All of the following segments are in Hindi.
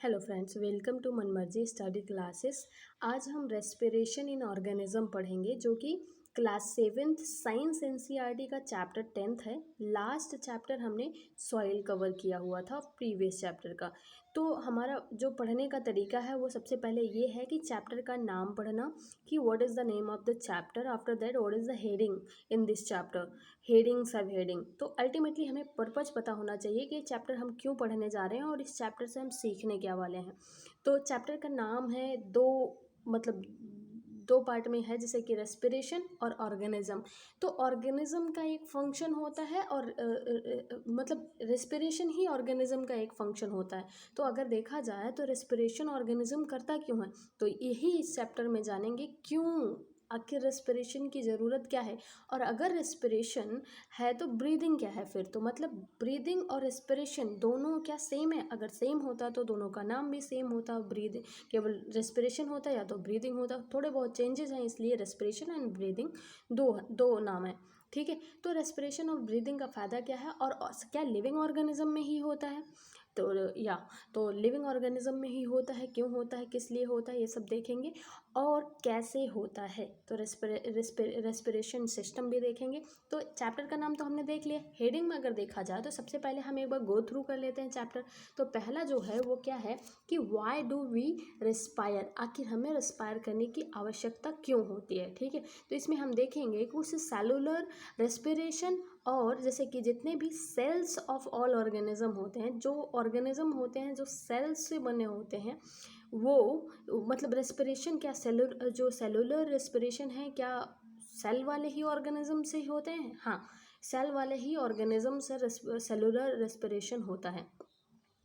Hello friends, welcome to Manmarzi study classes. आज हम रेस्पिरेशन इन ऑर्गेनिज्म पढ़ेंगे, जो कि क्लास 7th साइंस एनसीईआरटी का चैप्टर 10th है। लास्ट चैप्टर हमने सॉइल कवर किया हुआ था प्रीवियस चैप्टर का। तो हमारा जो पढ़ने का तरीका है वो सबसे पहले ये है कि चैप्टर का नाम पढ़ना, कि what is the name of the chapter. After that what is the heading in this chapter, heading सब हेडिंग। तो अल्टीमेटली हमें पर्पज पता होना चाहिए कि चैप्टर हम क्यों पढ़ने जा रहे हैं और इस चैप्टर से हम सीखने क्या वाले हैं। तो चैप्टर का नाम है दो पार्ट में है, जैसे कि रेस्पिरेशन और ऑर्गेनिज्म। तो ऑर्गेनिज्म का एक फंक्शन होता है और रेस्पिरेशन ही ऑर्गेनिज्म का एक फंक्शन होता है। तो अगर देखा जाए तो रेस्पिरेशन ऑर्गेनिज्म करता क्यों है, तो यही इस चैप्टर में जानेंगे, क्यों आखिर रेस्पिरेशन की ज़रूरत क्या है। और अगर रेस्पिरेशन है तो ब्रीदिंग क्या है फिर। तो मतलब ब्रीदिंग और रेस्पिरेशन दोनों क्या सेम है? अगर सेम होता तो दोनों का नाम भी सेम होता। ब्रीदिंग केवल रेस्पिरेशन होता या तो ब्रीदिंग होता। थोड़े बहुत चेंजेस हैं, इसलिए रेस्पिरेशन एंड ब्रीदिंग दो दो नाम है। ठीक है, तो रेस्पिरेशन और ब्रीदिंग का फ़ायदा क्या है और क्या लिविंग ऑर्गेनिज्म में ही होता है? तो लिविंग ऑर्गेनिज्म में ही होता है, क्यों होता है, किस लिए होता है, ये सब देखेंगे। और कैसे होता है, तो रेस्पिरेशन सिस्टम भी देखेंगे। तो चैप्टर का नाम तो हमने देख लिया। हेडिंग में अगर देखा जाए तो सबसे पहले हम एक बार गो थ्रू कर लेते हैं चैप्टर। तो पहला जो है वो क्या है कि वाई डू वी रिस्पायर, आखिर हमें रिस्पायर करने की आवश्यकता क्यों होती है। ठीक है, तो इसमें हम देखेंगे कि उस सेलुलर रेस्पिरेशन, और जैसे कि जितने भी सेल्स ऑफ ऑल ऑर्गेनिज्म होते हैं, जो ऑर्गेनिज्म होते हैं जो सेल्स से बने होते हैं, वो मतलब रेस्पिरेशन क्या सेलुलर रेस्पिरेशन है, क्या सेल वाले ही ऑर्गेनिज्म से ही होते हैं? हाँ, सेल वाले ही ऑर्गेनिज्म से सेलुलर रेस्पिरेशन होता है।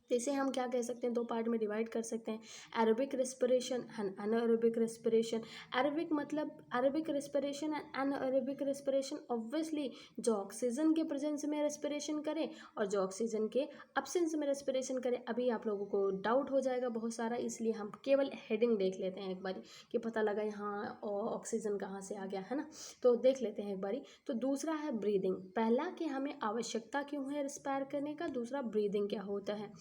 तो इसे हम क्या कह सकते हैं, दो पार्ट में डिवाइड कर सकते हैं, aerobic respiration and anaerobic respiration. Aerobic मतलब aerobic respiration and anaerobic respiration, obviously जो ऑक्सीजन के प्रेजेंस में रेस्पिरेशन करें और जो ऑक्सीजन के अब्सेंस में रेस्पिरेशन करें। अभी आप लोगों को डाउट हो जाएगा बहुत सारा, इसलिए हम केवल हेडिंग देख लेते हैं एक बारी, कि पता लगा यहाँ ऑक्सीजन कहाँ से आ गया, है ना। तो देख लेते हैं एक बारी। तो दूसरा है ब्रीदिंग। पहला कि हमें आवश्यकता क्यों है रिस्पायर करने का, दूसरा ब्रीदिंग क्या होता है।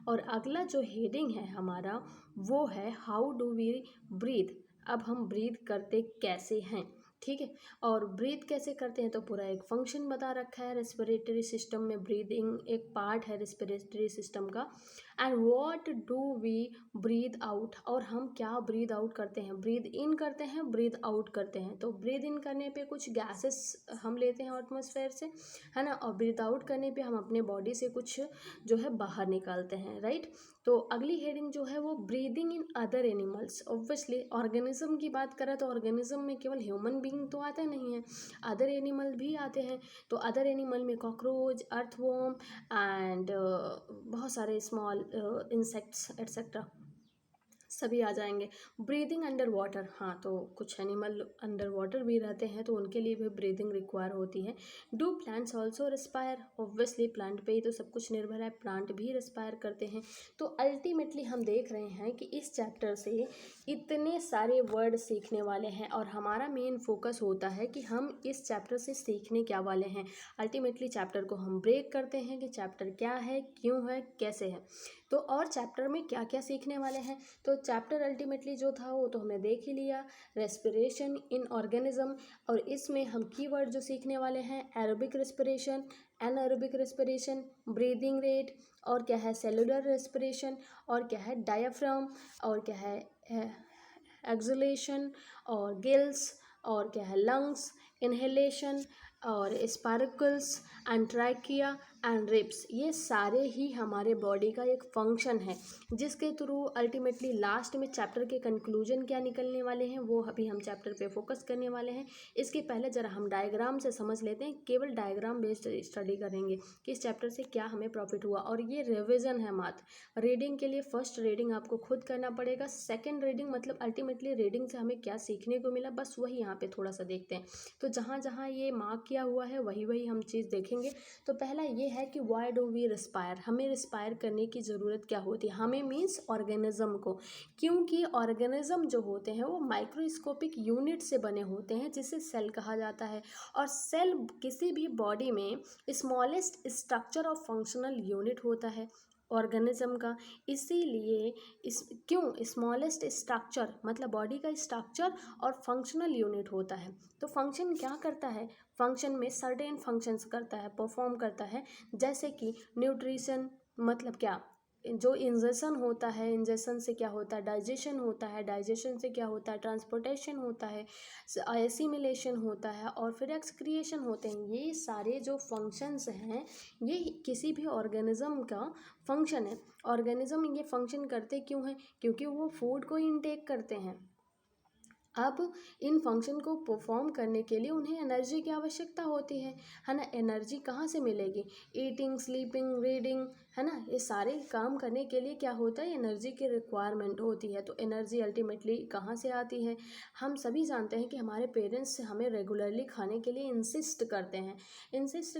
और अगला जो हेडिंग है हमारा वो है हाउ डू वी ब्रीथ। अब हम ब्रीथ करते कैसे हैं, ठीक है। और ब्रीथ कैसे करते हैं तो पूरा एक फंक्शन बता रखा है रेस्पिरेटरी सिस्टम में। ब्रीदिंग एक पार्ट है रेस्पिरेटरी सिस्टम का। And what do we breathe out, और हम क्या ब्रीथ आउट करते हैं, ब्रीथ इन करते हैं, ब्रीथ आउट करते हैं। तो ब्रीथ इन करने पे कुछ गैसेस हम लेते हैं एटमॉस्फेयर से, है ना, और ब्रीथ आउट करने पे हम अपने बॉडी से कुछ जो है बाहर निकालते हैं, राइट। तो अगली हेडिंग जो है वो breathing in other animals. Obviously organism की बात करें तो ऑर्गेनिज्म में केवल ह्यूमन बीइंग तो आते नहीं हैं, अदर एनिमल भी आते हैं। तो अदर एनिमल में कॉकरोच, अर्थवॉर्म एंड बहुत सारे स्मॉल इंसेक्ट्स एट्सेट्रा सभी आ जाएंगे। ब्रीदिंग अंडर वाटर, हाँ, तो कुछ एनिमल अंडर वाटर भी रहते हैं, तो उनके लिए भी ब्रीदिंग रिक्वायर होती है। Do plants also respire, obviously plant पे ही तो सब कुछ निर्भर है, प्लांट भी रिस्पायर करते हैं। तो अल्टीमेटली हम देख रहे हैं कि इस चैप्टर से इतने सारे वर्ड सीखने वाले हैं, और हमारा मेन फोकस होता है कि हम इस चैप्टर से सीखने क्या वाले हैं। अल्टीमेटली चैप्टर को हम ब्रेक करते हैं कि चैप्टर क्या है, क्यों है, कैसे है। तो और चैप्टर में क्या क्या सीखने वाले हैं, तो चैप्टर अल्टीमेटली जो था वो तो हमने देख ही लिया, रेस्पिरेशन इन ऑर्गेनिज्म। और इसमें हम कीवर्ड जो सीखने वाले हैं, aerobic respiration, anaerobic respiration, breathing rate, और क्या है सेलुलर रेस्पिरेशन, और क्या है डायाफ्राम, और क्या है एक्सलेशन, और गिल्स, और क्या है लंग्स, इनहेलेशन, और sparkles and trachea and ribs. ये सारे ही हमारे बॉडी का एक फंक्शन है, जिसके थ्रू अल्टीमेटली लास्ट में चैप्टर के कंक्लूजन क्या निकलने वाले हैं वो अभी हम चैप्टर पे फोकस करने वाले हैं। इसके पहले ज़रा हम डायग्राम से समझ लेते हैं, केवल डायग्राम बेस्ड स्टडी करेंगे कि इस चैप्टर से क्या हमें प्रॉफिट हुआ। और ये रिविजन है मात्र। रीडिंग के लिए फर्स्ट रीडिंग आपको खुद करना पड़ेगा, सेकेंड रीडिंग मतलब अल्टीमेटली रीडिंग से हमें क्या सीखने को मिला, बस वही यहाँ पे थोड़ा सा देखते हैं। तो जहाँ जहाँ ये मार्क किया हुआ है वही वही हम चीज़ देखेंगे। तो पहला ये है कि व्हाई डू वी रिस्पायर, हमें रिस्पायर करने की ज़रूरत क्या होती है, हमें मीन्स ऑर्गेनिज्म को। क्योंकि ऑर्गेनिज्म जो होते हैं वो माइक्रोस्कोपिक यूनिट से बने होते हैं, जिसे सेल कहा जाता है। और सेल किसी भी बॉडी में smallest structure of functional unit होता है। ऑर्गेनिज्म का। इसीलिए इस क्यों स्मॉलेस्ट स्ट्रक्चर मतलब बॉडी का स्ट्रक्चर और फंक्शनल यूनिट होता है। तो फंक्शन क्या करता है, फंक्शन में सर्टेन फंक्शंस करता है, परफॉर्म करता है, जैसे कि न्यूट्रिशन मतलब क्या, जो इंजेक्शन होता है, इंजेक्शन से क्या होता है, डाइजेशन होता है, डाइजेशन से क्या होता है, ट्रांसपोर्टेशन होता है, एसिमिलेशन होता है, और फिर एक्सक्रिएशन होते हैं। ये सारे जो फंक्शंस हैं ये किसी भी ऑर्गेनिज्म का फंक्शन है। ऑर्गेनिज्म ये फंक्शन करते क्यों हैं, क्योंकि वो फूड को इनटेक करते हैं। अब इन फंक्शन को परफॉर्म करने के लिए उन्हें एनर्जी की आवश्यकता होती है ना। एनर्जी कहाँ से मिलेगी, ईटिंग, स्लीपिंग, रीडिंग, है ना, ये सारे काम करने के लिए क्या होता है, एनर्जी की रिक्वायरमेंट होती है। तो एनर्जी अल्टीमेटली कहाँ से आती है, हम सभी जानते हैं कि हमारे पेरेंट्स हमें रेगुलरली खाने के लिए इंसिस्ट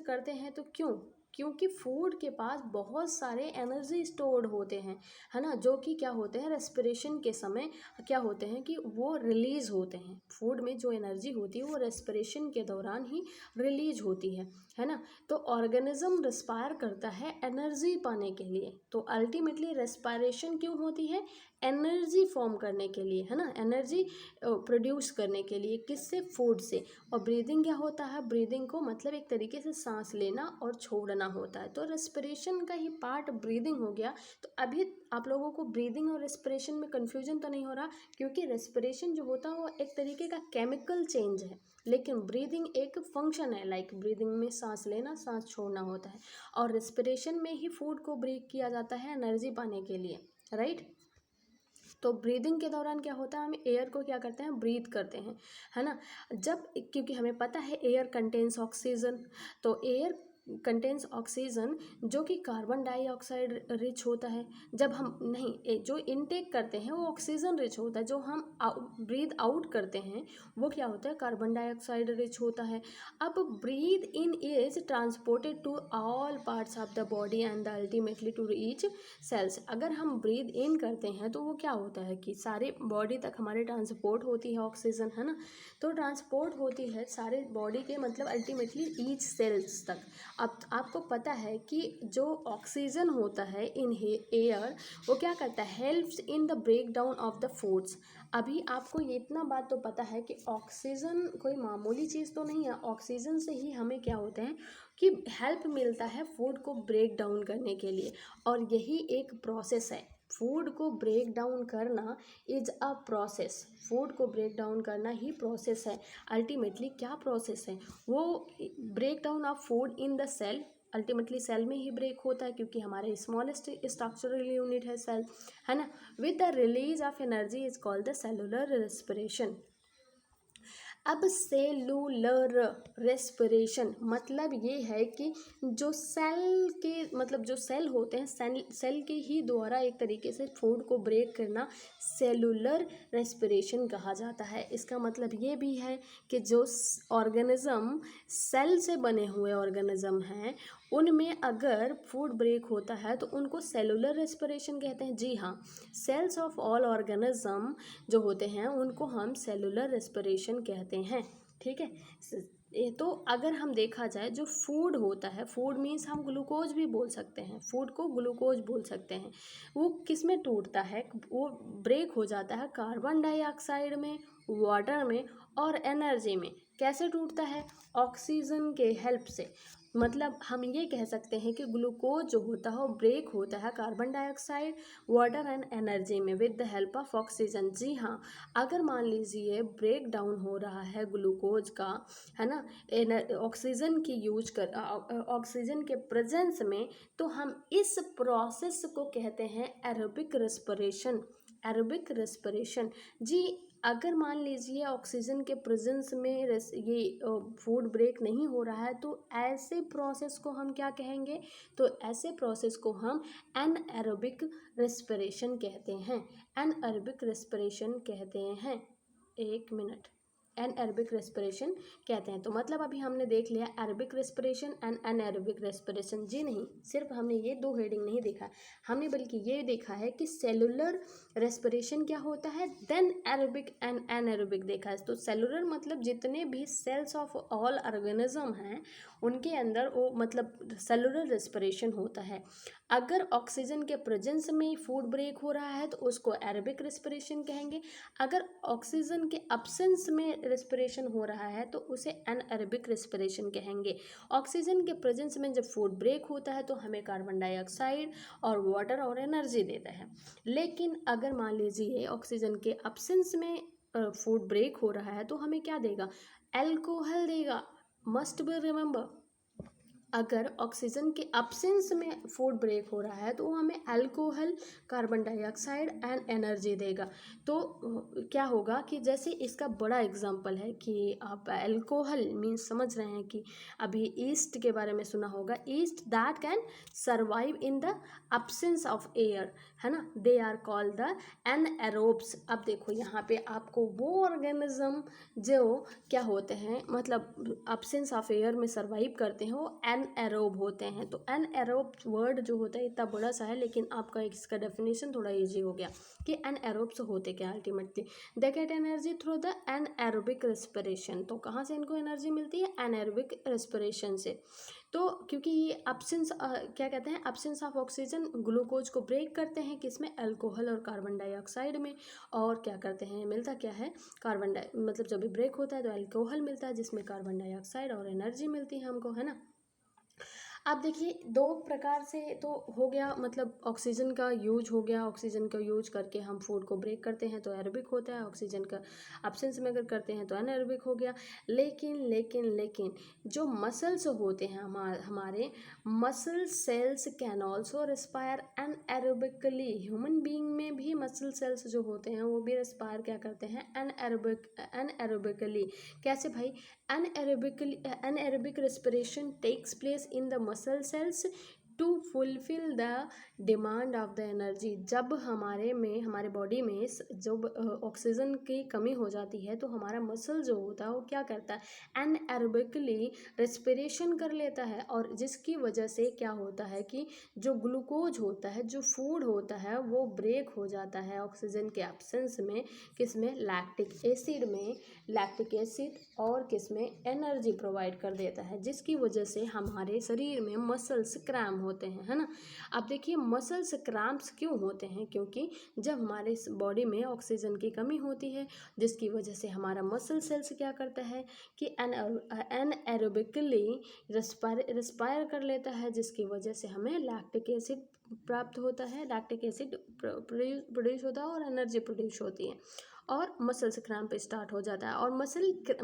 करते हैं तो क्यों, क्योंकि फूड के पास बहुत सारे एनर्जी स्टोर्ड होते हैं, है ना, जो कि क्या होते हैं रेस्पिरेशन के समय क्या होते हैं कि वो रिलीज होते हैं। फूड में जो एनर्जी होती है वो रेस्पिरेशन के दौरान ही रिलीज होती है ना। तो ऑर्गेनिज्म रिस्पायर करता है एनर्जी पाने के लिए। तो अल्टीमेटली रेस्पायरेशन क्यों होती है, एनर्जी फॉर्म करने के लिए, है ना, एनर्जी प्रोड्यूस करने के लिए, किससे, फूड से। और ब्रीदिंग क्या होता है, ब्रीदिंग को मतलब एक तरीके से सांस लेना और छोड़ना होता है। तो रेस्पिरेशन का ही पार्ट ब्रीदिंग हो गया। तो अभी आप लोगों को ब्रीदिंग और रेस्पिरेशन में कन्फ्यूजन तो नहीं हो रहा, क्योंकि रेस्पिरेशन जो होता है वो एक तरीके का केमिकल चेंज है, लेकिन ब्रीदिंग एक फंक्शन है। लाइक ब्रीदिंग में सांस लेना, सांस छोड़ना होता है, और रेस्पिरेशन में ही फूड को ब्रेक किया जाता है एनर्जी पाने के लिए, राइट। तो ब्रीदिंग के दौरान क्या होता है, हम एयर को क्या करते हैं, ब्रीथ करते हैं, है ना। जब, क्योंकि हमें पता है एयर कंटेन्स ऑक्सीजन, तो एयर कंटेन्स ऑक्सीजन जो कि कार्बन डाइऑक्साइड रिच होता है। जब हम नहीं जो इनटेक करते हैं वो ऑक्सीजन रिच होता है, जो हम ब्रीथ आउट करते हैं वो क्या होता है, कार्बन डाइऑक्साइड रिच होता है। अब breathe in is transported to all parts of the body and ultimately to reach cells. अगर हम ब्रीथ इन करते हैं तो वो क्या होता है कि सारे बॉडी तक हमारे ट्रांसपोर्ट होती है ऑक्सीजन, है ना। तो ट्रांसपोर्ट होती है सारे बॉडी के मतलब अल्टीमेटली ईच सेल्स तक। अब आपको पता है कि जो ऑक्सीजन होता है इन एयर वो क्या करता है, helps in the break down of the foods. अभी आपको ये इतना बात तो पता है कि ऑक्सीजन कोई मामूली चीज़ तो नहीं है। ऑक्सीजन से ही हमें क्या होता है कि हेल्प मिलता है फूड को ब्रेक डाउन करने के लिए, और यही एक प्रोसेस है। फूड को ब्रेक डाउन करना इज अ प्रोसेस, फूड को ब्रेक डाउन करना ही प्रोसेस है। अल्टीमेटली क्या प्रोसेस है, वो break down of food in the cell, ultimately cell में ही ब्रेक होता है, क्योंकि हमारे स्मॉलेस्ट स्ट्रक्चरल यूनिट है सेल, है ना। With the release of energy is called the cellular respiration. अब सेलुलर रेस्पिरेशन मतलब ये है कि जो सेल के मतलब जो सेल होते हैं, सेल के ही द्वारा एक तरीके से फूड को ब्रेक करना सेलुलर रेस्पिरेशन कहा जाता है। इसका मतलब ये भी है कि जो ऑर्गेनिज्म सेल से बने हुए ऑर्गेनिज्म हैं उनमें अगर फूड ब्रेक होता है तो उनको सेलुलर रेस्पिरेशन कहते हैं। जी हाँ, सेल्स ऑफ ऑल ऑर्गेनिज्म जो होते हैं उनको हम सेलुलर रेस्पिरेशन कहते हैं, ठीक है। तो अगर हम देखा जाए जो फूड होता है, फूड मीन्स हम ग्लूकोज भी बोल सकते हैं, फूड को ग्लूकोज बोल सकते हैं। वो किस में टूटता है, वो ब्रेक हो जाता है कार्बन डाइऑक्साइड में, वाटर में और एनर्जी में। कैसे टूटता है, ऑक्सीजन के हेल्प से। मतलब हम ये कह सकते हैं कि ग्लूकोज जो होता है वो ब्रेक होता है carbon dioxide, water and energy में with the help of oxygen. जी हाँ, अगर मान लीजिए ब्रेक डाउन हो रहा है ग्लूकोज का, है ना, ऑक्सीजन की यूज कर ऑक्सीजन के प्रेजेंस में, तो हम इस प्रोसेस को कहते हैं एरोबिक रेस्पिरेशन। एरोबिक रेस्पिरेशन जी, अगर मान लीजिए ऑक्सीजन के प्रेजेंस में ये फूड ब्रेक नहीं हो रहा है तो ऐसे प्रोसेस को हम क्या कहेंगे, तो ऐसे प्रोसेस को हम एनएरोबिक रेस्पिरेशन कहते हैं। एनएरोबिक रेस्पिरेशन कहते हैं। एक मिनट, एनएरोबिक रेस्पिरेशन कहते हैं। तो मतलब अभी हमने देख लिया aerobic respiration and anaerobic respiration. जी नहीं, सिर्फ हमने ये दो हेडिंग नहीं देखा, हमने बल्कि ये देखा है कि सेलुलर रेस्पिरेशन क्या होता है, देन एरोबिक एंड एनएरोबिक देखा है। तो सेलुलर मतलब जितने भी सेल्स ऑफ ऑल ऑर्गेनिज्म हैं उनके अंदर वो मतलब सेलुलर रेस्पिरेशन होता है। अगर ऑक्सीजन के प्रेजेंस में फूड ब्रेक हो रहा है तो उसको एरोबिक रेस्पिरेशन कहेंगे। अगर ऑक्सीजन के अब्सेंस में रेस्पिरेशन हो रहा है तो उसे एनएरोबिक रेस्पिरेशन कहेंगे। ऑक्सीजन के प्रेजेंस में जब फूड ब्रेक होता है तो हमें कार्बन डाइऑक्साइड और वाटर और एनर्जी देता है। लेकिन अगर मान लीजिए ऑक्सीजन के अब्सेंस में फूड ब्रेक हो रहा है तो हमें क्या देगा, एल्कोहल देगा। मस्ट बी रिमेंबर, अगर ऑक्सीजन के अब्सेंस में फूड ब्रेक हो रहा है तो वो हमें alcohol, carbon dioxide and energy देगा। तो क्या होगा कि जैसे इसका बड़ा एग्जांपल है कि आप अल्कोहल मीन्स समझ रहे हैं कि अभी ईस्ट के बारे में सुना होगा, east that can survive in the absence of air, है ना, दे आर कॉल्ड द एनएरोब्स। अब देखो यहाँ पे आपको वो ऑर्गेनिज्म जो क्या होते हैं मतलब अब्सेंस ऑफ एयर में सर्वाइव करते हैं वो एनएरोब होते हैं। तो एनएरोब वर्ड जो होता है इतना बड़ा सा है, लेकिन आपका इसका डेफिनेशन थोड़ा इजी हो गया कि एनएरोब्स होते क्या ultimately, they get energy through the anaerobic respiration. तो कहाँ से इनको एनर्जी मिलती है, एनएरोबिक रेस्पिरेशन से। तो क्योंकि ये अब्सेंस क्या कहते हैं, अब्सेंस ऑफ ऑक्सीजन ग्लूकोज को ब्रेक करते हैं किसमें, अल्कोहल और कार्बन डाइऑक्साइड में। और क्या करते हैं, मिलता क्या है, कार्बन डाइ मतलब जब भी ब्रेक होता है तो अल्कोहल मिलता है जिसमें कार्बन डाइऑक्साइड और एनर्जी मिलती है हमको, है ना। अब देखिए दो प्रकार से तो हो गया, मतलब ऑक्सीजन का यूज हो गया, ऑक्सीजन का यूज करके हम फूड को ब्रेक करते हैं तो एरोबिक होता है, ऑक्सीजन का अब्सेंस में अगर करते हैं तो अनएरोबिक हो गया। लेकिन जो मसल्स होते हैं हमारे muscle cells can also respire anaerobically. Human being में भी मसल सेल्स जो होते हैं वो भी रेस्पायर क्या करते हैं, एनएरोबिकली। कैसे भाई, anaerobic respiration takes place in the muscle cells to fulfill the demand of the energy। जब हमारे बॉडी में जब ऑक्सीजन की कमी हो जाती है तो हमारा मसल जो होता है वो क्या करता है, एनएरोबिकली रेस्पिरेशन कर लेता है, और जिसकी वजह से क्या होता है कि जो ग्लूकोज होता है, जो फूड होता है वो ब्रेक हो जाता है ऑक्सीजन के एब्सेंस में, किसमें, लैक्टिक एसिड में, लैक्टिक एसिड और किसमें, एनर्जी प्रोवाइड कर देता है, जिसकी वजह से हमारे शरीर में मसल्स क्रैम्प होते हैं, है ना। अब देखिए मसल्स क्रैम्प्स क्यों होते हैं, क्योंकि जब हमारे बॉडी में ऑक्सीजन की कमी होती है जिसकी वजह से हमारा मसल सेल्स क्या करता है कि एनएरोबिकली रेस्पायर कर लेता है, जिसकी वजह से हमें लैक्टिक एसिड प्राप्त होता है, लैक्टिक एसिड प्रोड्यूस होता है और एनर्जी प्रोड्यूस होती है और मसल्स क्रैम्प स्टार्ट हो जाता है। और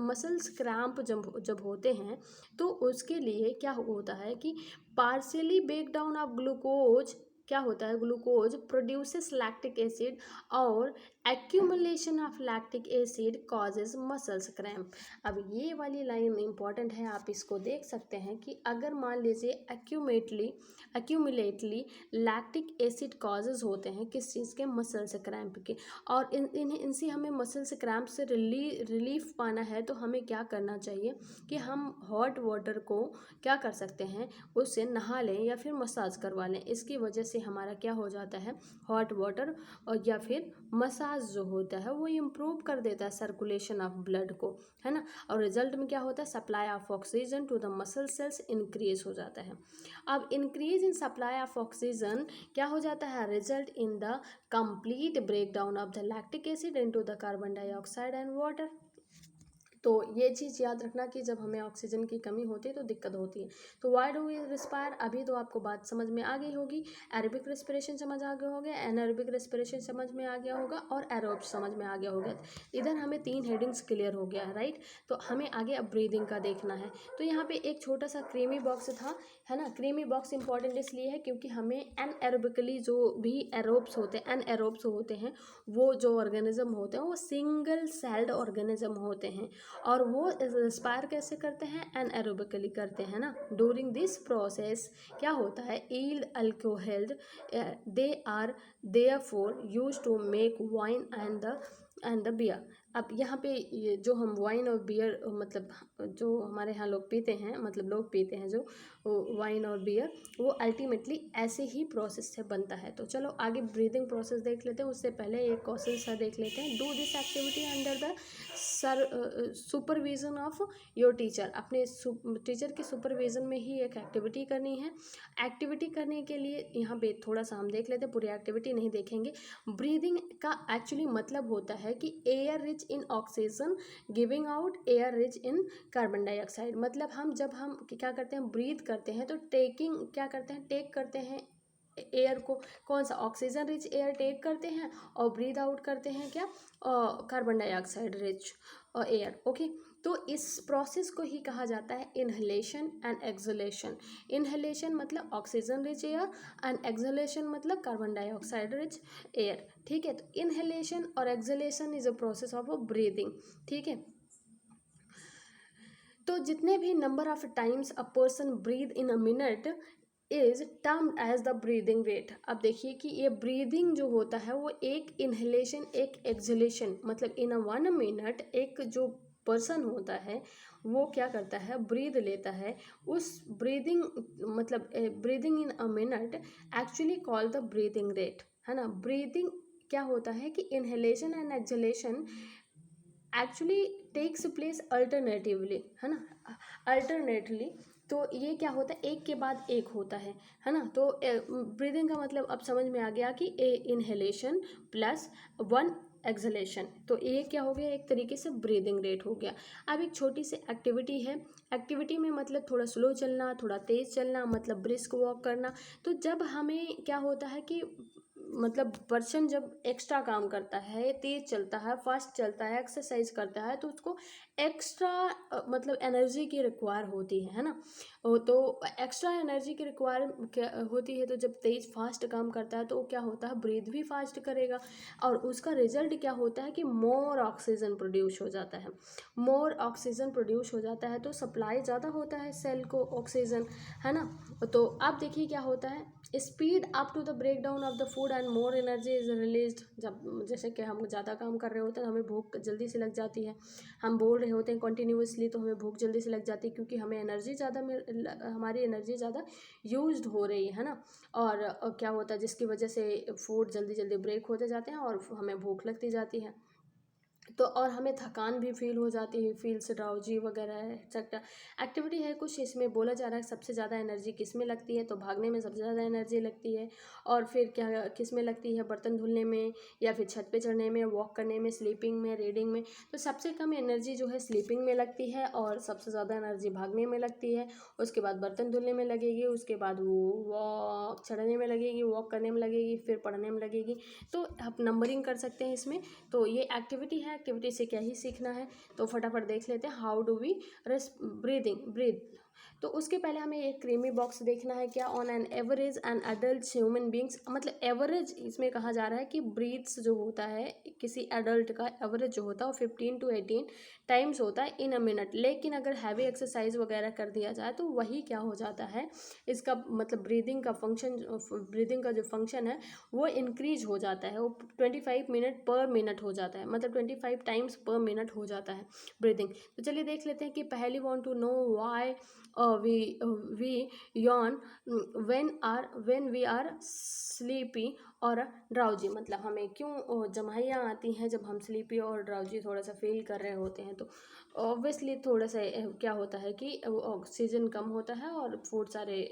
मसल्स क्रैम्प जब होते हैं तो उसके लिए क्या होता है कि partially break down of glucose, क्या होता है, ग्लूकोज प्रोड्यूसेस लैक्टिक एसिड और accumulation of lactic acid causes muscles cramp. अब ये वाली लाइन इंपॉर्टेंट है, आप इसको देख सकते हैं कि अगर मान लीजिए एक्यूमुलेटली लैक्टिक एसिड कॉजेज होते हैं किस चीज़ के, मसल्स क्रैम्प के, और इनसे हमें मसल्स क्रैम्प से रिलीफ पाना है तो हमें क्या करना चाहिए कि हम हॉट वाटर को क्या कर सकते हैं, उससे नहा लें या फिर मसाज करवा लें। इसकी वजह से हमारा क्या हो जाता है, हॉट वाटर और या फिर मसाज जो होता है वो इम्प्रूव कर देता है सर्कुलेशन ऑफ ब्लड को, है ना। और रिजल्ट में क्या होता है, supply of oxygen to the muscle cells increase हो जाता है। अब increase in supply of oxygen क्या हो जाता है, result in the complete break down of the lactic acid into the carbon dioxide and water. तो ये चीज़ याद रखना कि जब हमें ऑक्सीजन की कमी होती है तो दिक्कत होती है। तो वाई डू वी रिस्पायर, अभी तो आपको बात समझ में आ गई होगी, एरोबिक रेस्पिरेशन समझ आ गया होगा, एनारोबिक रेस्पिरेशन समझ में आ गया होगा और एरोब समझ में आ गया होगा। इधर हमें 3 हेडिंग्स क्लियर हो गया है, राइट। तो हमें आगे अब ब्रीदिंग का देखना है। तो यहाँ पे एक छोटा सा क्रीमी बॉक्स था, है ना। क्रीमी बॉक्स इंपॉर्टेंट इसलिए है क्योंकि हमें एनएरोबिकली जो भी एरोब्स होते हैं, एनएरोब्स होते हैं, वो जो ऑर्गेनिज्म होते हैं वो सिंगल सेल्ड ऑर्गेनिज्म होते हैं और वो इंस्पायर कैसे करते हैं, एनएरोबिकली करते हैं ना। डूरिंग दिस प्रोसेस क्या होता है, yield alcohol, they are therefore used to make wine and the beer. अब यहाँ पे ये जो हम वाइन और बियर मतलब जो हमारे यहाँ लोग पीते हैं, मतलब लोग पीते हैं जो वाइन और बियर, वो अल्टीमेटली ऐसे ही प्रोसेस से बनता है। तो चलो आगे ब्रीदिंग प्रोसेस देख लेते हैं। उससे पहले एक क्वेश्चन सा देख लेते हैं। Do this activity under the supervision of your teacher. अपने टीचर के सुपरविजन में ही एक एक्टिविटी करनी है। एक्टिविटी करने के लिए यहाँ पे थोड़ा सा हम देख लेते हैं, पूरी एक्टिविटी नहीं देखेंगे। ब्रीदिंग का एक्चुअली मतलब होता है कि एयर रिच इन oxygen giving out air rich इन कार्बन डाइऑक्साइड। मतलब हम जब हम क्या करते हैं, ब्रीथ करते हैं तो टेकिंग क्या करते हैं, टेक करते हैं एयर को, कौन सा, ऑक्सीजन रिच एयर टेक करते हैं, और ब्रीद आउट करते हैं क्या, carbon dioxide rich air. Okay, तो इस प्रोसेस को ही कहा जाता है इनहेलेशन एंड एक्सहेलेशन। इनहेलेशन मतलब oxygen rich air and exhalation मतलब कार्बन डाइऑक्साइड रिच एयर। ठीक है, तो इनहेलेशन और exhalation is a process of breathing. ठीक है, तो जितने भी number of times a person breathe in a minute is termed as the breathing rate. अब देखिए कि ये ब्रीदिंग जो होता है वो एक इनहेलेशन एक एक्सहेलेशन, मतलब इन अ 1 मिनट एक जो पर्सन होता है वो क्या करता है, ब्रीद लेता है। उस ब्रीदिंग मतलब breathing in a minute actually call the breathing rate, है ना। ब्रीदिंग क्या होता है कि inhalation and exhalation actually takes place alternatively, है ना, अल्टरनेटली। तो ये क्या होता है, एक के बाद एक होता है ना। तो ब्रीदिंग का मतलब अब समझ में आ गया कि ए इनहेलेशन प्लस 1 एक्सहेलेशन, तो ये क्या हो गया, एक तरीके से ब्रीदिंग रेट हो गया। अब एक छोटी सी एक्टिविटी है। एक्टिविटी में मतलब थोड़ा स्लो चलना, थोड़ा तेज़ चलना, मतलब ब्रिस्क वॉक करना। तो जब हमें क्या होता है कि मतलब पर्सन जब एक्स्ट्रा काम करता है, तेज चलता है, फास्ट चलता है, एक्सरसाइज करता है, तो उसको एक्स्ट्रा मतलब एनर्जी की रिक्वायर होती है ना। तो एक्स्ट्रा एनर्जी की रिक्वायर होती है, तो जब तेज फास्ट काम करता है तो क्या होता है, ब्रीथ भी फास्ट करेगा, और उसका रिजल्ट क्या होता है कि मोर ऑक्सीजन प्रोड्यूस हो जाता है। मोर ऑक्सीजन प्रोड्यूस हो जाता है तो सप्लाई ज़्यादा होता है सेल को ऑक्सीजन, है ना। तो अब देखिए क्या होता है, speed up to the break down of the food and more energy is released. जब जैसे कि हम ज़्यादा काम कर रहे होते हैं तो हमें भूख जल्दी से लग जाती है, हम बोल रहे होते हैं कंटिन्यूअसली तो हमें भूख जल्दी से लग जाती है, क्योंकि हमें एनर्जी ज़्यादा हमारी एनर्जी ज़्यादा यूज्ड हो रही है ना। और क्या होता है जिसकी वजह से फूड जल्दी जल्दी ब्रेक होते जाते हैं और हमें भूख लगती जाती है। तो और हमें थकान भी फील हो जाती है, फील्स ड्राउजी वगैरह एक्सेट्रा। एक्टिविटी है कुछ, इसमें बोला जा रहा है सबसे ज़्यादा एनर्जी किस में लगती है, तो भागने में सबसे ज़्यादा एनर्जी लगती है। और फिर क्या किस में लगती है, बर्तन धुलने में, या फिर छत पे चढ़ने में, वॉक करने में, स्लीपिंग में, रीडिंग में। तो सबसे कम एनर्जी जो है स्लीपिंग में लगती है, और सबसे ज़्यादा एनर्जी भागने में लगती है। उसके बाद बर्तन धुलने में लगेगी, उसके बाद वो वॉक चढ़ने में लगेगी, वॉक करने में लगेगी, फिर पढ़ने में लगेगी। तो आप नंबरिंग कर सकते हैं इसमें। तो ये एक्टिविटी है, एक्टिविटी से क्या ही सीखना है, तो फटाफट देख लेते हैं। How do we breathe. तो उसके पहले हमें एक क्रीमी बॉक्स देखना है। क्या, on an average an adult human beings, मतलब एवरेज इसमें कहा जा रहा है कि ब्रीथ्स जो होता है किसी एडल्ट का एवरेज जो होता है वो 15 to 18 टाइम्स होता है इन अ मिनट। लेकिन अगर हैवी एक्सरसाइज वगैरह कर दिया जाए तो वही क्या हो जाता है, इसका मतलब ब्रीदिंग का जो फंक्शन है वो इंक्रीज हो जाता है, वो 25 मिनट पर मिनट हो जाता है, मतलब 25 टाइम्स पर मिनट हो जाता है ब्रीदिंग। तो चलिए देख लेते हैं कि Paheli want to know why we yawn when we are sleepy और ड्राउजी, मतलब हमें क्यों जमाइयाँ आती हैं जब हम स्लीपी और ड्राउजी थोड़ा सा फील कर रहे होते हैं। तो ऑब्वियसली थोड़ा सा क्या होता है कि ऑक्सीजन कम होता है और फूड सारे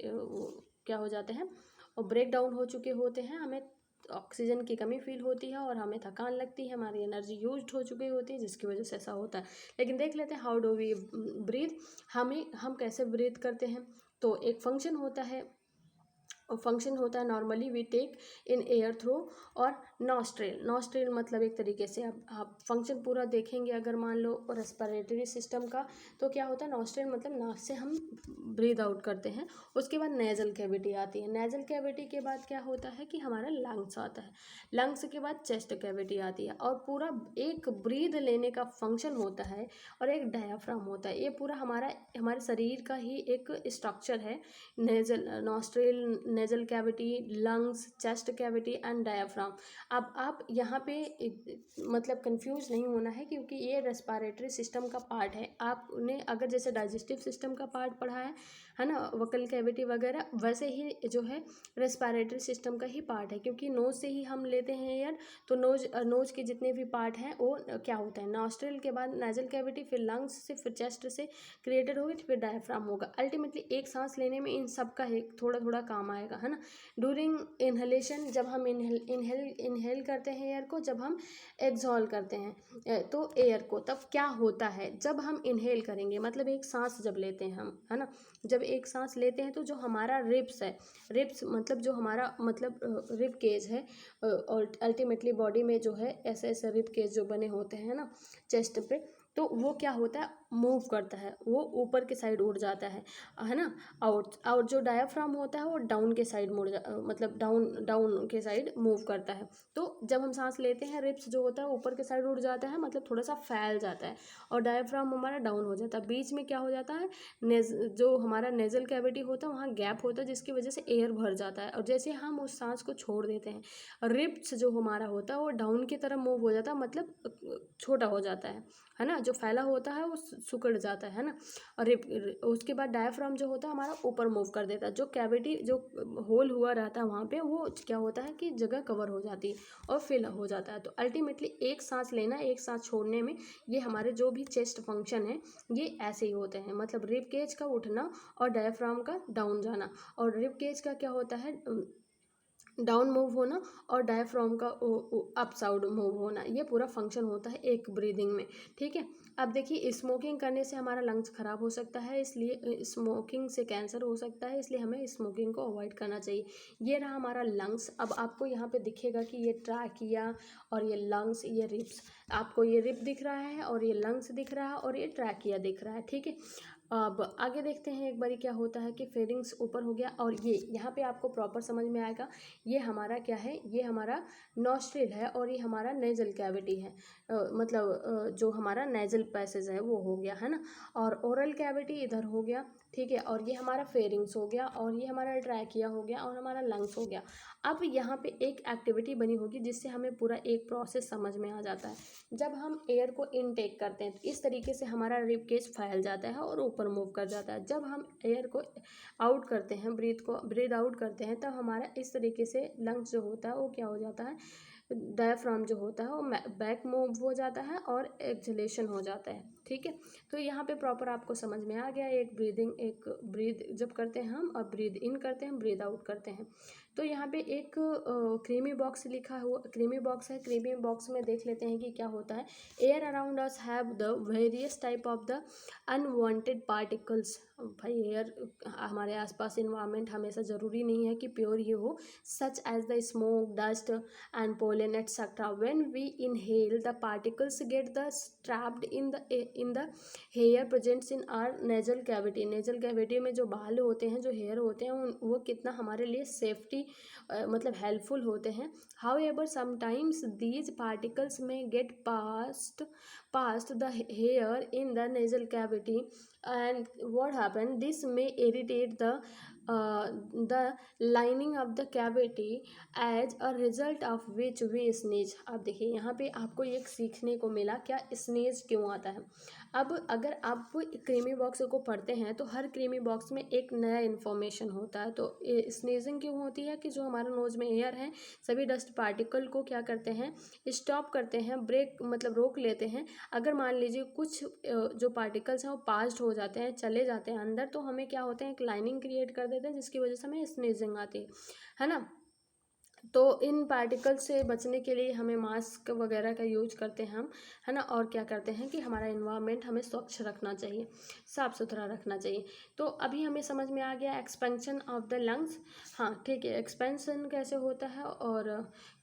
क्या हो जाते हैं और ब्रेक डाउन हो चुके होते हैं, हमें ऑक्सीजन की कमी फील होती है और हमें थकान लगती है, हमारी एनर्जी यूज्ड हो चुकी होती है, जिसकी वजह से ऐसा होता है। लेकिन देख लेते हैं हाउ डू वी ब्रीथ, हम कैसे ब्रीथ करते हैं। तो एक फंक्शन होता है normally we take in air through और नॉस्ट्रेल मतलब एक तरीके से आप फंक्शन पूरा देखेंगे अगर मान लो रेस्पिरेटरी सिस्टम का, तो क्या होता है, नॉस्ट्रेल मतलब नाक से हम ब्रीद आउट करते हैं। उसके बाद नेजल कैविटी आती है, नेजल कैविटी के बाद क्या होता है कि हमारा लंग्स आता है, लंग्स के बाद चेस्ट कैविटी आती है, और पूरा एक ब्रीद लेने का फंक्शन होता है और एक डायाफ्राम होता है। ये पूरा हमारे शरीर का ही एक स्ट्रक्चर है, nostril, nasal cavity, lungs, chest cavity and diaphragm. अब आप यहाँ पे मतलब कंफ्यूज नहीं होना है, क्योंकि ये रेस्पिरेटरी सिस्टम का पार्ट है। आपने अगर जैसे डाइजेस्टिव सिस्टम का पार्ट पढ़ा है ना, वोकल कैविटी वगैरह, वैसे ही जो है रेस्पिरेटरी सिस्टम का ही पार्ट है, क्योंकि नोज से ही हम लेते हैं एयर। तो नोज के जितने भी पार्ट हैं वो क्या होता है, नॉस्ट्रिल के बाद नेजल कैविटी, फिर लंग्स से, फिर चेस्ट से क्रिएटेड होगी, फिर डायफ्राम होगा। अल्टीमेटली एक सांस लेने में इन सब का एक थोड़ा थोड़ा काम आएगा, है ना। ड्यूरिंग इनहेलेशन, जब हम इनहेल करते हैं एयर को, जब हम एक्सहॉल करते हैं तो एयर को, तब क्या होता है, जब हम इनहेल करेंगे मतलब एक सांस जब लेते हैं हम, है ना, जब एक सांस लेते हैं तो जो हमारा रिब्स है, रिब्स मतलब जो हमारा मतलब रिब केज है, और अल्टीमेटली बॉडी में जो है ऐसे ऐसे रिब केज जो बने होते हैं ना चेस्ट पे, तो वो क्या होता है, मूव करता है, वो ऊपर के साइड उड़ जाता है ना। और जो डायाफ्राम होता है वो डाउन के साइड मतलब डाउन के साइड मूव करता है। तो जब हम सांस लेते हैं रिब्स जो होता है ऊपर के साइड उड़ जाता है, मतलब थोड़ा सा फैल जाता है, और डायाफ्राम हमारा डाउन हो जाता है। बीच में क्या हो जाता है, जो हमारा नेजल कैविटी होता है वहाँ गैप होता है, जिसकी वजह से एयर भर जाता है, और जैसे हम उस सांस को छोड़ देते हैं, रिब्स जो हमारा होता है वो डाउन की तरफ मूव हो जाता है, मतलब छोटा हो जाता है ना, जो फैला होता है वो सिकुड़ जाता है ना। और उसके बाद डायफ्राम जो होता है हमारा ऊपर मूव कर देता है, जो कैविटी जो होल हुआ रहता है वहाँ पे, वो क्या होता है कि जगह कवर हो जाती है और फिल हो जाता है। तो अल्टीमेटली एक सांस लेना, एक सांस छोड़ने में, ये हमारे जो भी चेस्ट फंक्शन है ये ऐसे ही होते हैं, मतलब रिब केज का उठना और डायफ्राम का डाउन जाना, और रिब केज का क्या होता है, डाउन मूव होना, और डायफ्राम का अप साउड मूव होना, ये पूरा फंक्शन होता है एक ब्रीदिंग में। ठीक है। अब देखिए, स्मोकिंग करने से हमारा लंग्स खराब हो सकता है, इसलिए स्मोकिंग से कैंसर हो सकता है, इसलिए हमें स्मोकिंग को अवॉइड करना चाहिए। ये रहा हमारा लंग्स। अब आपको यहाँ पे दिखेगा कि ये ट्रैकिया और ये लंग्स, ये रिब्स, आपको ये रिब दिख रहा है और ये लंग्स दिख रहा है और ये ट्रैकिया दिख रहा है। ठीक है। अब आगे देखते हैं एक बारी क्या होता है कि फेरिंग्स ऊपर हो गया, और ये यहाँ पे आपको प्रॉपर समझ में आएगा, ये हमारा क्या है, ये हमारा नॉस्ट्रिल है और ये हमारा नेजल कैविटी है, मतलब जो हमारा नेजल पैसेज है वो हो गया, है ना। और ओरल कैविटी इधर हो गया। ठीक है। और ये हमारा फेरिंग्स हो गया, और ये हमारा ट्रैकिया हो गया, और हमारा लंग्स हो गया। अब यहाँ पे एक एक्टिविटी बनी होगी जिससे हमें पूरा एक प्रोसेस समझ में आ जाता है। जब हम एयर को इनटेक करते हैं तो इस तरीके से हमारा रिब केज फैल जाता है और ऊपर मूव कर जाता है। जब हम एयर को आउट करते हैं, ब्रीथ आउट करते हैं, तब हमारा इस तरीके से लंग्स जो होता है वो क्या हो जाता है, डायफ्राम जो होता है वो बैक मूव हो जाता है और एक्सहेलेशन हो जाता है। ठीक है। तो यहाँ पे प्रॉपर आपको समझ में आ गया, एक ब्रीद जब करते हैं हम, और ब्रीद इन करते हैं, ब्रीद आउट करते हैं। तो यहाँ पे एक क्रीमी बॉक्स लिखा हुआ, क्रीमी बॉक्स है, क्रीमी बॉक्स में देख लेते हैं कि क्या होता है। Air around us have the various type of the unwanted particles. भाई एयर हमारे आसपास इन्वायरमेंट हमेशा ज़रूरी नहीं है कि प्योर ही हो, such as the smoke, dust and pollen etc. When we inhale, the particles get the trapped in the hair presents in our nasal cavity. nasal cavity में जो बाल होते हैं, जो हेयर होते हैं, वो कितना हमारे लिए सेफ्टी मतलब हेल्पफुल होते हैं। However, sometimes these particles may get past the hair in the nasal cavity, and what happen, this may irritate the lining of the cavity, as a result of which we sneeze. अब देखिए यहाँ पे आपको एक सीखने को मिला, क्या स्नीज क्यों आता है। अब अगर आप क्रीमी बॉक्स को पढ़ते हैं तो हर क्रीमी बॉक्स में एक नया इन्फॉर्मेशन होता है। तो स्नीजिंग क्यों होती है कि जो हमारा नोज में एयर है, सभी डस्ट पार्टिकल को क्या करते हैं, स्टॉप करते हैं, ब्रेक मतलब रोक लेते हैं। अगर मान लीजिए कुछ जो पार्टिकल्स हैं वो पास्ड हो जाते हैं, चले जाते हैं अंदर, तो हमें क्या होते हैं, एक लाइनिंग क्रिएट कर देते हैं, जिसकी वजह से हमें स्नीजिंग आती है ना। तो इन पार्टिकल से बचने के लिए हमें मास्क वगैरह का यूज करते हैं हम, है ना। और क्या करते हैं कि हमारा इन्वायरमेंट हमें स्वच्छ रखना चाहिए, साफ़ सुथरा रखना चाहिए। तो अभी हमें समझ में आ गया एक्सपेंशन ऑफ द लंग्स। हाँ ठीक है, एक्सपेंशन कैसे होता है और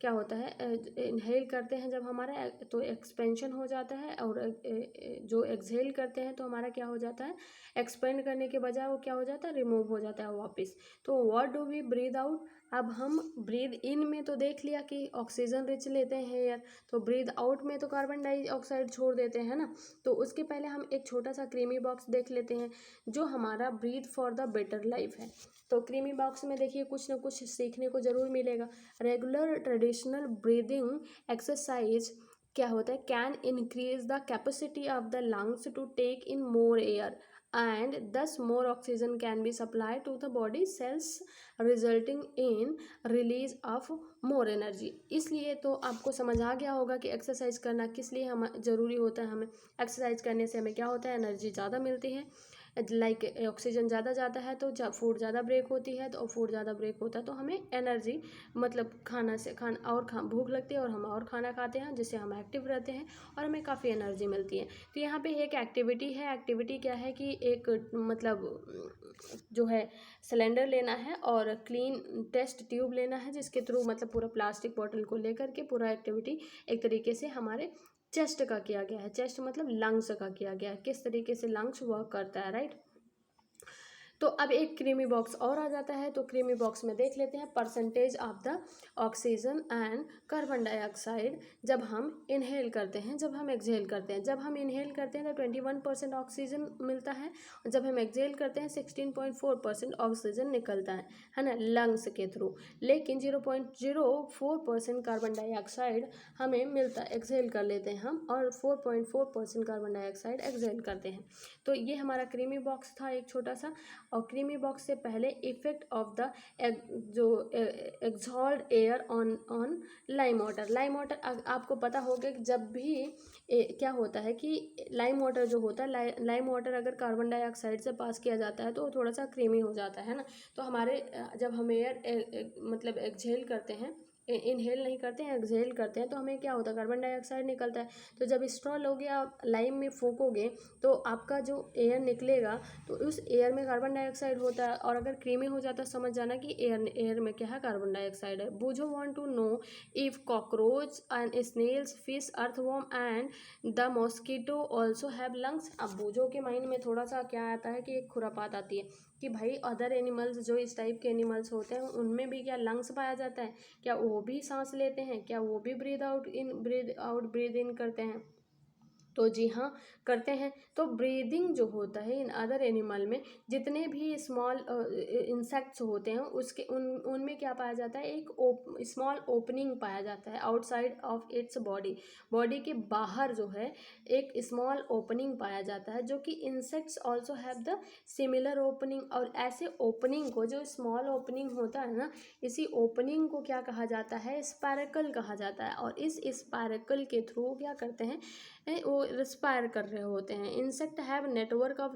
क्या होता है। इनहेल करते हैं जब हमारा, तो एक्सपेंशन हो जाता है, और जो एक्सहेल करते हैं तो हमारा क्या हो जाता है, एक्सपेंड करने के बजाय वो क्या हो जाता है, रिमूव हो जाता है वापस। तो what do we breathe out, अब हम ब्रीद इन में तो देख लिया कि ऑक्सीजन रिच लेते हैं एयर, तो ब्रीद आउट में तो कार्बन डाइऑक्साइड छोड़ देते हैं ना। तो उसके पहले हम एक छोटा सा क्रीमी बॉक्स देख लेते हैं जो हमारा breathe for the better life है। तो क्रीमी बॉक्स में देखिए कुछ ना कुछ सीखने को ज़रूर मिलेगा। रेगुलर ट्रेडिशनल ब्रीदिंग एक्सरसाइज क्या होता है, can increase the capacity of the lungs to take in more air and thus more oxygen can be supplied to the body cells resulting in release of more energy। इसलिए तो आपको समझ आ गया होगा कि एक्सरसाइज करना किस लिए हम ज़रूरी होता है। हमें एक्सरसाइज करने से हमें क्या होता है, एनर्जी ज़्यादा मिलती है, लाइक ऑक्सीजन ज़्यादा जाता है तो फूड ज़्यादा ब्रेक होती है, तो फूड ज़्यादा ब्रेक होता है तो हमें एनर्जी मतलब खाना और भूख लगती है और हम और खाना खाते हैं जिससे हम एक्टिव रहते हैं और हमें काफ़ी एनर्जी मिलती है। तो यहाँ पे एक एक्टिविटी है। एक्टिविटी क्या है कि एक मतलब जो है सिलेंडर लेना है और क्लीन टेस्ट ट्यूब लेना है जिसके थ्रू मतलब पूरा प्लास्टिक बॉटल को लेकर के पूरा एक्टिविटी एक तरीके से हमारे चेस्ट का किया गया है। चेस्ट मतलब लंग्स का किया गया है, किस तरीके से लंग्स वर्क करता है, राइट। तो अब एक क्रीमी बॉक्स और आ जाता है। तो क्रीमी बॉक्स में देख लेते हैं percentage of the oxygen and carbon dioxide जब हम इनहेल करते हैं, जब हम एक्सहेल करते हैं। जब हम इनहेल करते हैं तो 21% ऑक्सीजन मिलता है और जब हम एक्सहेल करते हैं 16.4% ऑक्सीजन निकलता है ना, लंग्स के थ्रू। लेकिन 0.04% कार्बन डाइऑक्साइड हमें मिलता है, एक्सहेल कर लेते हैं हम, और 4.4% कार्बन डाइऑक्साइड एक्सहेल करते हैं। तो ये हमारा क्रीमी बॉक्स था एक छोटा सा। और क्रीमी बॉक्स से पहले इफेक्ट ऑफ द जो exhaled air on lime water. Lime water आपको पता होगा कि जब भी क्या होता है कि लाइम वाटर जो होता है, लाइम वाटर अगर कार्बन डाइऑक्साइड से पास किया जाता है तो वो थोड़ा सा क्रीमी हो जाता है ना। तो हमारे जब हम एयर मतलब एक्सहेल करते हैं, इनहेल नहीं करते हैं, एक्सहेल करते हैं, तो हमें क्या होता है, कार्बन डाइऑक्साइड निकलता है। तो जब स्ट्रॉ लोगे आप लाइम में फूकोगे तो आपका जो एयर निकलेगा तो उस एयर में कार्बन डाइऑक्साइड होता है, और अगर क्रीमी हो जाता है समझ जाना कि एयर में क्या है, कार्बन डाइऑक्साइड है। Boojho want to know if cockroach and snails, fish, earthworm and the mosquito also have lungs. अब बूझो के माइंड में थोड़ा सा क्या आता है कि एक खुरापात आती है कि भाई अदर एनिमल्स जो इस टाइप के एनिमल्स होते हैं उनमें भी क्या लंग्स पाया जाता है, क्या वो भी सांस लेते हैं, क्या वो भी ब्रीद इन करते हैं। तो जी हाँ, करते हैं। तो ब्रीदिंग जो होता है इन अदर एनिमल में जितने भी स्मॉल इंसेक्ट्स होते हैं उसके उनमें क्या पाया जाता है, एक स्मॉल ओपनिंग पाया जाता है outside of its body. Body के बाहर जो है एक स्मॉल ओपनिंग पाया जाता है जो कि insects also have the similar opening. और ऐसे ओपनिंग को, जो स्मॉल ओपनिंग होता है ना, इसी ओपनिंग को क्या कहा जाता है, स्पायरकल कहा जाता है। और इस स्पायरकल के थ्रू क्या करते हैं, वो रिस्पायर कर रहे होते हैं। Insect have network of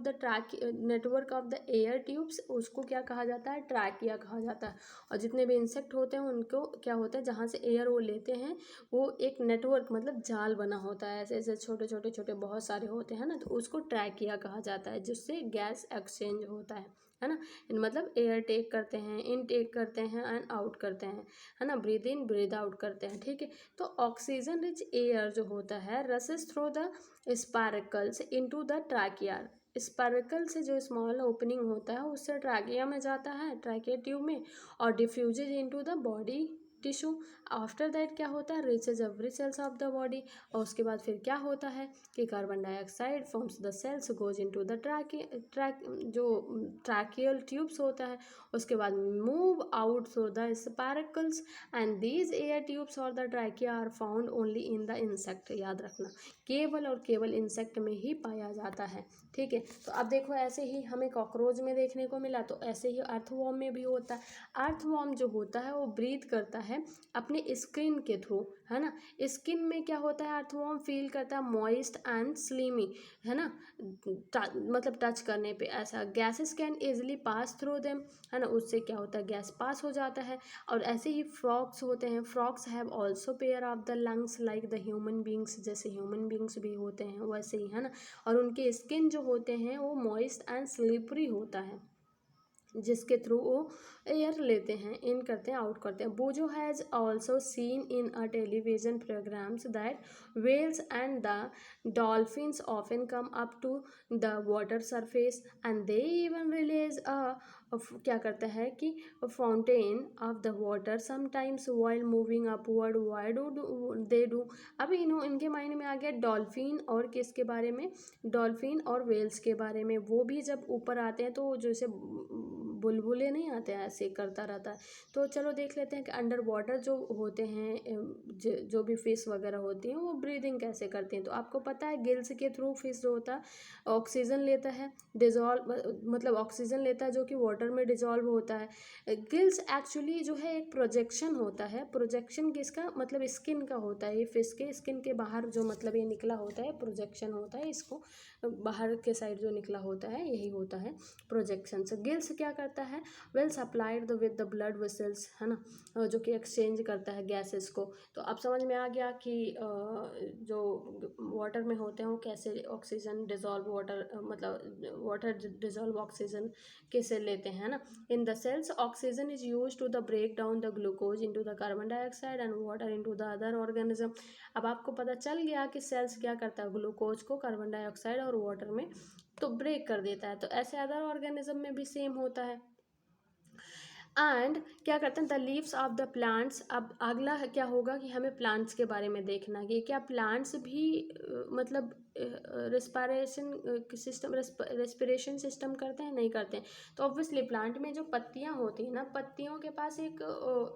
the air tubes, उसको क्या कहा जाता है, ट्रैकिया कहा जाता है। और जितने भी इंसेक्ट होते हैं उनको क्या होता है, जहाँ से एयर वो लेते हैं वो एक नेटवर्क मतलब जाल बना होता है, ऐसे ऐसे छोटे छोटे छोटे बहुत सारे होते हैं ना, तो उसको ट्रैकिया कहा जाता है, जिससे गैस एक्सचेंज होता है ना। मतलब एयर टेक करते हैं, इन टेक करते हैं एंड आउट करते हैं, है ना, ब्रीद इन ब्रीद आउट करते हैं, ठीक है। तो ऑक्सीजन रिच एयर जो होता है रसेस through the sparkles into the trachea. Sparkle से जो स्मॉल ओपनिंग होता है उससे ट्रैकिया में जाता है, ट्रैकिया ट्यूब में, और diffuses into the body tissue. After that क्या होता है, reaches every cells of the body. और उसके बाद फिर क्या होता है कि carbon dioxide forms the cells, goes into the जो ट्रैकियल ट्यूब्स होता है, उसके बाद move out through the sparkles and these air tubes और the trachea are found only in the insect. याद रखना, केवल और केवल इंसेक्ट में ही पाया जाता है, ठीक है। तो अब देखो ऐसे ही हमें कॉकरोच में देखने को मिला, तो ऐसे ही अर्थवॉर्म में भी होता है। अर्थवॉर्म जो होता है वो ब्रीथ करता है अपने स्किन के थ्रू, है ना। स्किन में क्या होता है, अर्थवॉर्म फील करता है मॉइस्ट एंड स्लीमी, है ना, मतलब टच करने पे ऐसा। Gases can easily pass through them, है ना, उससे क्या होता है, गैस पास हो जाता है। और ऐसे ही फ्रॉग्स होते हैं, frogs have also pair of the lungs like the human beings, जैसे ह्यूमन बींग्स भी होते हैं वैसे ही, है ना। और उनके स्किन जो होते हैं वो मॉइस्ट एंड स्लिपरी होता है, जिसके थ्रू वो एयर लेते हैं, इन करते हैं, आउट करते हैं। बोजो has also seen in a television programmes that whales and the dolphins often come up to the water surface and they even release a क्या करता है कि fountain of the water sometimes while moving upward why do they do. अब इनके माइंड में आ गया डॉल्फिन और किसके बारे में, डॉल्फिन और वेल्स के बारे में। वो भी जब ऊपर आते हैं तो जैसे बुलबुले नहीं आते हैं ऐसे करता रहता है। तो चलो देख लेते हैं कि अंडर वाटर जो होते हैं जो भी फिश वगैरह होती हैं वो ब्रीदिंग कैसे करती हैं। तो आपको पता है गिल्स के थ्रू फिश जो होता है ऑक्सीजन लेता है, डिजॉल्व मतलब ऑक्सीजन लेता है जो कि वाटर में डिजॉल्व होता है। गिल्स एक्चुअली जो है एक प्रोजेक्शन होता है। प्रोजेक्शन किसका, मतलब स्किन का होता है। ये फिश के स्किन के बाहर जो मतलब ये निकला होता है प्रोजेक्शन होता है, इसको बाहर के साइड जो निकला होता है यही होता है प्रोजेक्शन। से गिल्स क्या करता है, well supplied with the blood vessels, है ना, जो कि एक्सचेंज करता है गैसेस को। तो अब समझ में आ गया कि जो वाटर में होते हैं वो कैसे ऑक्सीजन डिजॉल्व वाटर मतलब वाटर डिजॉल्व ऑक्सीजन कैसे लेते हैं ना। In the cells oxygen is use to the break down the glucose into the carbon dioxide and water into the other organism. अब आपको पता चल गया कि सेल्स क्या करता है, ग्लूकोज को कार्बन डाइऑक्साइड और वाटर में तो ब्रेक कर देता है। तो ऐसे अदर ऑर्गेनिज्म में भी सेम होता है। एंड क्या करते हैं the leaves of the plants. अब अगला क्या होगा कि हमें प्लांट्स के बारे में देखना है कि क्या प्लांट्स भी मतलब रेस्पिरेशन सिस्टम करते हैं, नहीं करते हैं। तो ऑब्वियसली प्लांट में जो पत्तियां होती हैं ना, पत्तियों के पास एक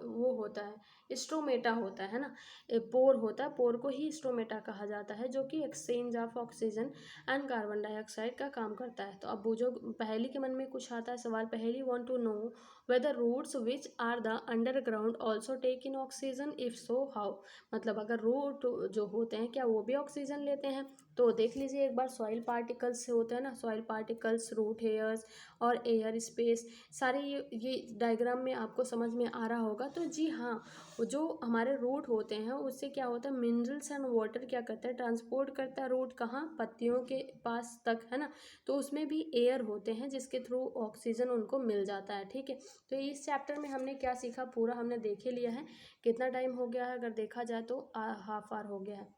वो होता है स्टोमेटा होता है ना, पोर होता है। पोर को ही स्टोमेटा कहा जाता है जो कि exchange of oxygen and carbon dioxide का काम करता है। तो अब वो जो पहेली के मन में कुछ आता है सवाल, Paheli want to know whether roots which are the underground also take in oxygen, if so how। मतलब अगर रूट जो होते हैं क्या वो भी ऑक्सीजन लेते हैं। तो देख लीजिए एक बार, सॉइल पार्टिकल्स से होते हैं ना, सॉइल पार्टिकल्स, रूट हेयर्स और एयर स्पेस, सारे ये डायग्राम में आपको समझ में आ रहा होगा। तो जी हाँ, जो हमारे रूट होते हैं उससे क्या होता है, मिनरल्स एंड वाटर क्या करता है, ट्रांसपोर्ट करता है रूट कहाँ, पत्तियों के पास तक, है ना। तो उसमें भी एयर होते हैं जिसके थ्रू ऑक्सीजन उनको मिल जाता है। ठीक है, तो इस चैप्टर में हमने क्या सीखा पूरा हमने देख ही लिया है। कितना टाइम हो गया है अगर देखा जाए तो हाफ आवर हो गया है।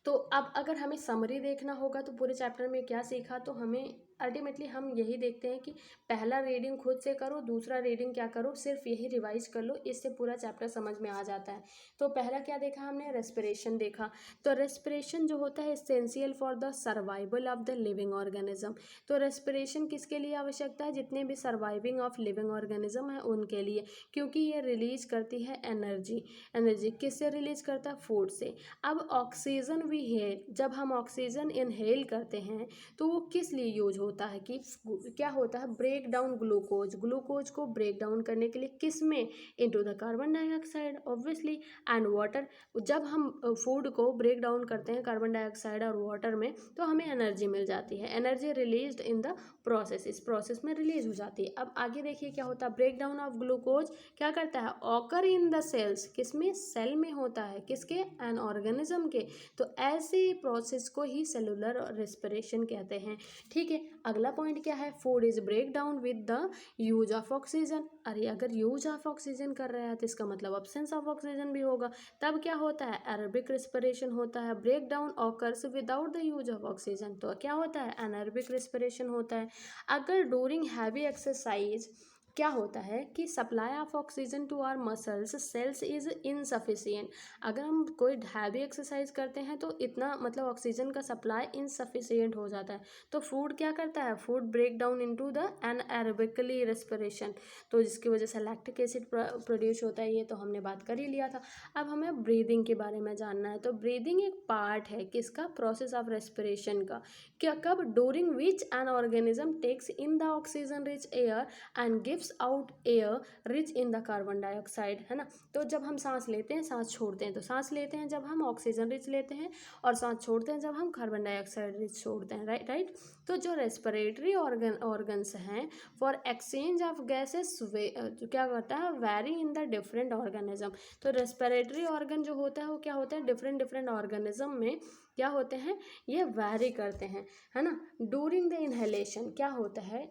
तो अब अगर हमें समरी देखना होगा तो पूरे चैप्टर में क्या सीखा, तो हमें अल्टीमेटली हम यही देखते हैं कि पहला रीडिंग खुद से करो, दूसरा रीडिंग क्या करो, सिर्फ यही रिवाइज कर लो, इससे पूरा चैप्टर समझ में आ जाता है। तो पहला क्या देखा हमने, रेस्पिरेशन देखा। तो रेस्पिरेशन जो होता है essential for the survival of the living organism. तो रेस्पिरेशन किसके लिए आवश्यकता है, जितने भी सर्वाइविंग ऑफ लिविंग ऑर्गेनिज्म है उनके लिए, क्योंकि ये रिलीज करती है एनर्जी। एनर्जी किससे रिलीज करता है, फूड से। अब ऑक्सीजन भी है, जब हम ऑक्सीजन इनहेल करते हैं तो वो किस लिए यूज होता है कि क्या होता है, ब्रेक डाउन ग्लूकोज, ग्लूकोज को ब्रेक डाउन करने के लिए किस में, into the carbon dioxide obviously and water. जब हम फूड को ब्रेक डाउन करते हैं कार्बन डाइऑक्साइड और वाटर में तो हमें एनर्जी मिल जाती है, energy released in the process, इस प्रोसेस में रिलीज हो जाती है। अब आगे देखिए क्या होता है, ब्रेक डाउन ऑफ ग्लूकोज क्या करता है, ऑकर इन द सेल्स, किसमें, सेल में होता है, किसके, एन ऑर्गेनिज्म के। तो ऐसे प्रोसेस को ही सेलुलर रेस्पिरेशन कहते हैं। ठीक है, अगला पॉइंट क्या है, food is break down with the use of oxygen. अरे अगर यूज ऑफ ऑक्सीजन कर रहा है तो इसका मतलब अब्सेंस ऑफ ऑक्सीजन भी होगा, तब क्या होता है, एरोबिक रेस्पिरेशन होता है। Break down occurs without the use of oxygen, तो क्या होता है, एनारोबिक रेस्पिरेशन होता है। अगर ड्यूरिंग हैवी एक्सरसाइज क्या होता है कि supply of oxygen to our muscles cells is insufficient. अगर हम कोई हैवी एक्सरसाइज करते हैं तो इतना मतलब ऑक्सीजन का सप्लाई इनसफिशिएंट हो जाता है। तो फूड क्या करता है, food break down into the anaerobically respiration, तो जिसकी वजह से लैक्टिक एसिड प्रोड्यूस होता है। ये तो हमने बात कर ही लिया था। अब हमें ब्रीदिंग के बारे में जानना है। तो ब्रीदिंग एक पार्ट है किसका, प्रोसेस ऑफ रेस्पिरेशन का। क्या, कब, during which an organism takes in the oxygen rich air and gives out air rich in the carbon dioxide, है ना। तो जब हम सांस लेते हैं सांस छोड़ते हैं, तो सांस लेते हैं जब हम ऑक्सीजन रिच लेते हैं और सांस छोड़ते हैं जब हम कार्बन डाइऑक्साइड रिच छोड़ते हैं, राइट। तो जो रेस्पिरेटरी ऑर्गन्स हैं फॉर एक्सचेंज ऑफ गैसेस क्या करता है, very in the different organism. तो रेस्पिरेटरी ऑर्गन जो होता है वो क्या होता है, डिफरेंट डिफरेंट ऑर्गेनिज्म में क्या होते हैं, ये वेरी करते हैं, है ना। ड्यूरिंग द इनहेलेशन क्या होता है,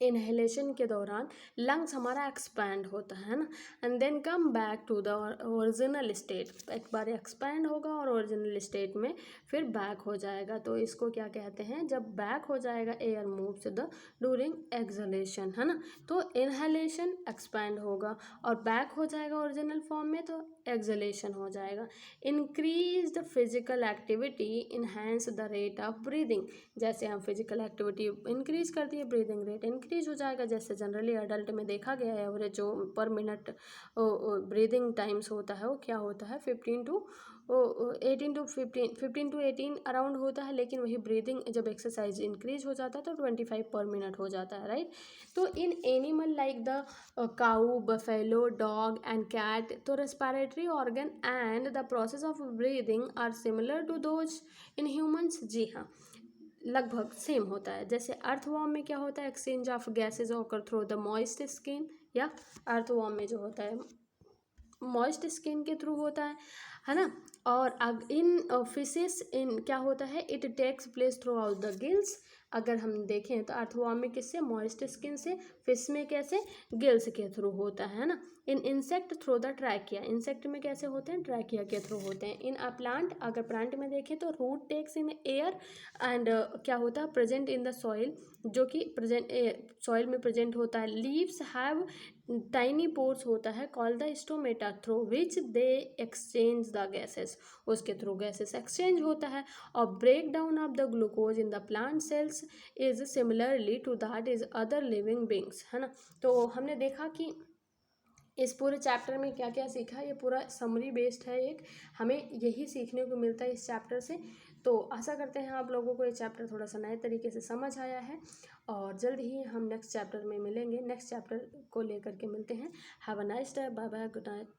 इनहेलेशन के दौरान लंग्स हमारा एक्सपैंड होता है ना, and then come back to the original state. एक बार एक्सपैंड होगा और ओरिजिनल स्टेट में फिर बैक हो जाएगा। तो इसको क्या कहते हैं, जब बैक हो जाएगा air moves the during exhalation, है ना। तो इनहेलेशन एक्सपैंड होगा और बैक हो जाएगा ओरिजिनल फॉर्म में, तो एक्सहेलेशन हो जाएगा। Increase the physical activity enhance the rate of breathing. जैसे हम फिजिकल एक्टिविटी इंक्रीज कर दिए, ब्रीदिंग रेट इंक्रीज हो जाएगा। जैसे जनरली अडल्ट में देखा गया है एवरेज जो पर मिनट ब्रीदिंग टाइम्स होता है वो क्या होता है 15 टू 18 अराउंड होता है, लेकिन वही ब्रीदिंग जब एक्सरसाइज इंक्रीज हो जाता है तो 25 पर मिनट हो जाता है, राइट। तो in animal like the cow, buffalo, dog and cat, तो respiratory organ and the process of breathing are similar to those in humans. जी हाँ, लगभग सेम होता है। जैसे अर्थवॉर्म में क्या होता है, exchange of gases occur through the moist skin, या अर्थवॉर्म में जो होता है मॉइस्ट स्किन के थ्रू होता है ना। और इन फिशेस इन क्या होता है, it takes place throughout the gills. अगर हम देखें तो अर्थवॉर्म में किससे, मॉइस्ट स्किन से, फिश में कैसे, गिल्स के थ्रू होता है ना। इन insect through the trachea, insect में कैसे होते हैं, ट्रैकिया के थ्रू होते हैं। इन अ प्लांट, अगर प्लांट में देखें तो root takes in air and क्या होता है, प्रेजेंट इन द सॉइल, जो कि प्रेजेंट सॉइल में प्रेजेंट होता है। लीव्स हैव टाइनी पोर्स होता है called the stomata through which they exchange the gases, उसके थ्रू गैसेस एक्सचेंज होता है। और break down of the glucose in the plant cells is similarly to that is other living beings, है ना। तो हमने देखा कि इस पूरे चैप्टर में क्या क्या सीखा, ये पूरा समरी बेस्ड है, एक हमें यही सीखने को मिलता है इस चैप्टर से। तो आशा करते हैं आप लोगों को ये चैप्टर थोड़ा सा नए तरीके से समझ आया है, और जल्द ही हम नेक्स्ट चैप्टर में मिलेंगे, नेक्स्ट चैप्टर को लेकर के मिलते हैं। Have a nice day, bye bye, good night.